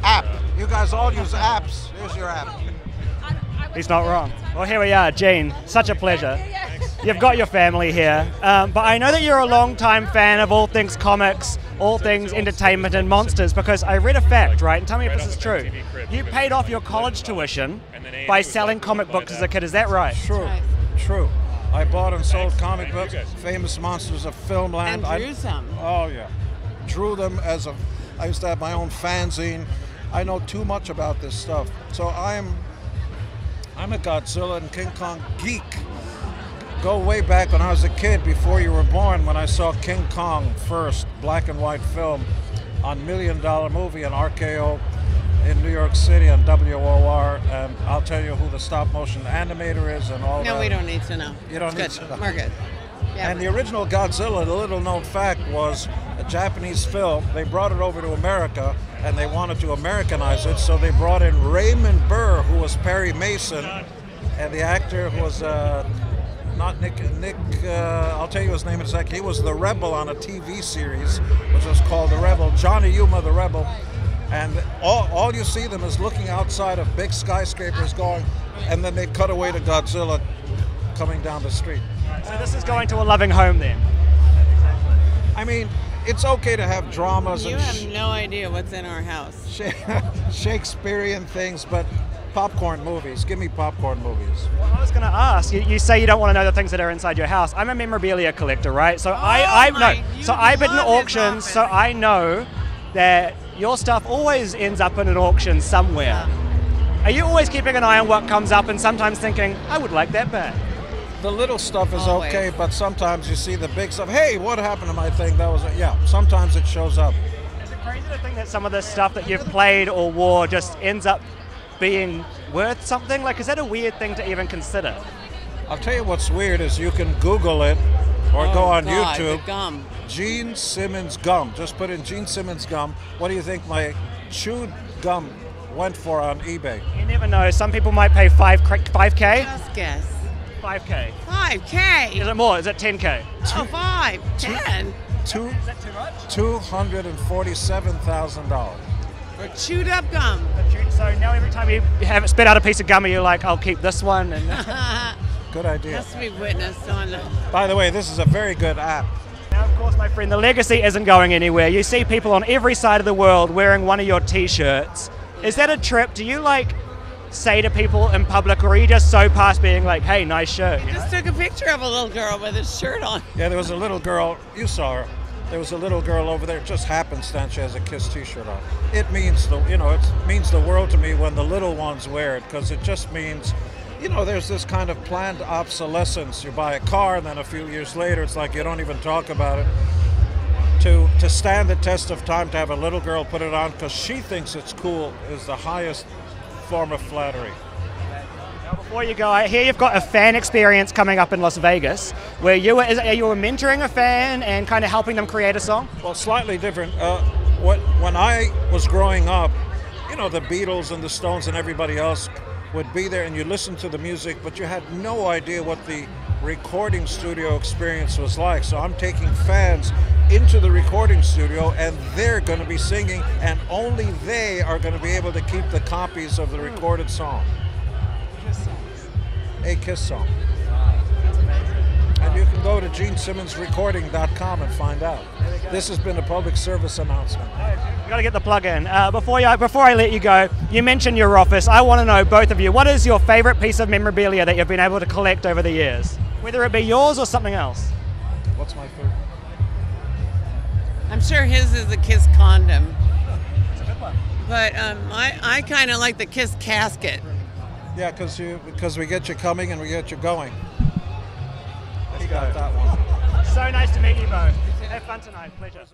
App. You guys all use apps. Here's your app. He's not wrong. Well, here we are, Gene. Such a pleasure. You've got your family here, but I know that you're a long-time fan of all things comics, all things entertainment and monsters, because I read a fact, right? And tell me if this is true. You paid off your college tuition by selling comic books as a kid. Is that right? True. I bought and sold comic books, famous monsters of filmland. And drew some. Oh yeah, drew them I used to have my own fanzine. I know too much about this stuff. So I'm a Godzilla and King Kong geek. Go way back when I was a kid, before you were born, when I saw King Kong first, black and white film, on $1 Million Movie in RKO in New York City on WOR, and I'll tell you who the stop motion animator is and all that. No, we don't need to know. You don't need good. to know. We're good. Yeah, and the original Godzilla, the little known fact, was a Japanese film. They brought it over to America and they wanted to Americanize it, so they brought in Raymond Burr, who was Perry Mason, and the actor who was not Nick, I'll tell you his name in a second. He was the Rebel on a TV series, which was called The Rebel, Johnny Yuma the Rebel. And all you see them is looking outside of big skyscrapers going, and then they cut away to Godzilla coming down the street. So this is going to a loving home then? I mean, it's okay to have dramas you and have no idea what's in our house. Shakespearean things, but popcorn movies. Give me popcorn movies. Well, I was going to ask. You say you don't want to know the things that are inside your house. I'm a memorabilia collector, right? So I've been in auctions, so I know that your stuff always ends up in an auction somewhere. Yeah. Are you always keeping an eye on what comes up and sometimes thinking, I would like that back? The little stuff is okay, but sometimes you see the big stuff. Hey, what happened to my thing? That was yeah. Sometimes it shows up. Is it crazy to think that some of the stuff that you've played or wore just ends up being worth something? Like, is that a weird thing to even consider? I'll tell you what's weird is you can Google it or go on YouTube. The gum. Gene Simmons gum. Just put in Gene Simmons gum. What do you think my chewed gum went for on eBay? You never know. Some people might pay 5K. Just guess. 5K. 5K. Is it more? Is it 10K? Oh, 5, 10. Is that too much? $247,000. For chewed up gum. So now every time you have spit out a piece of gum, you're like, I'll keep this one. And good idea. Has to be witnessed on. By the way, this is a very good app. Now, of course, my friend, the legacy isn't going anywhere. You see people on every side of the world wearing one of your T-shirts. Is that a trip? Do you say to people in public, or are you just so past being like, hey, nice shirt? I just took a picture of a little girl with a shirt on. Yeah, there was a little girl, you saw her. There was a little girl over there, just happenstance she has a KISS T-shirt on. It means it means the world to me when the little ones wear it, because it just means, there's this kind of planned obsolescence. You buy a car, and then a few years later, it's like you don't even talk about it. To stand the test of time, to have a little girl put it on because she thinks it's cool, is the highest form of flattery. Now, before you go, I hear you've got a fan experience coming up in Las Vegas, where are you mentoring a fan and kind of helping them create a song? Well, slightly different. When I was growing up, the Beatles and the Stones and everybody else would be there, and you listen to the music, but you had no idea what the recording studio experience was like. So I'm taking fans into the recording studio, and they're going to be singing, and only they are going to be able to keep the copies of the recorded song. A KISS song. And you can go to GeneSimmonsRecording.com and find out. This has been a public service announcement. You got to get the plug in. Before I let you go, you mentioned your office. I want to know, both of you, what is your favorite piece of memorabilia that you've been able to collect over the years? Whether it be yours or something else. What's my favorite? I'm sure his is the KISS condom. It's a good one. But I kind of like the KISS casket. Yeah, because we get you coming and we get you going. He got that one. So nice to meet you both. Have fun tonight. Pleasure.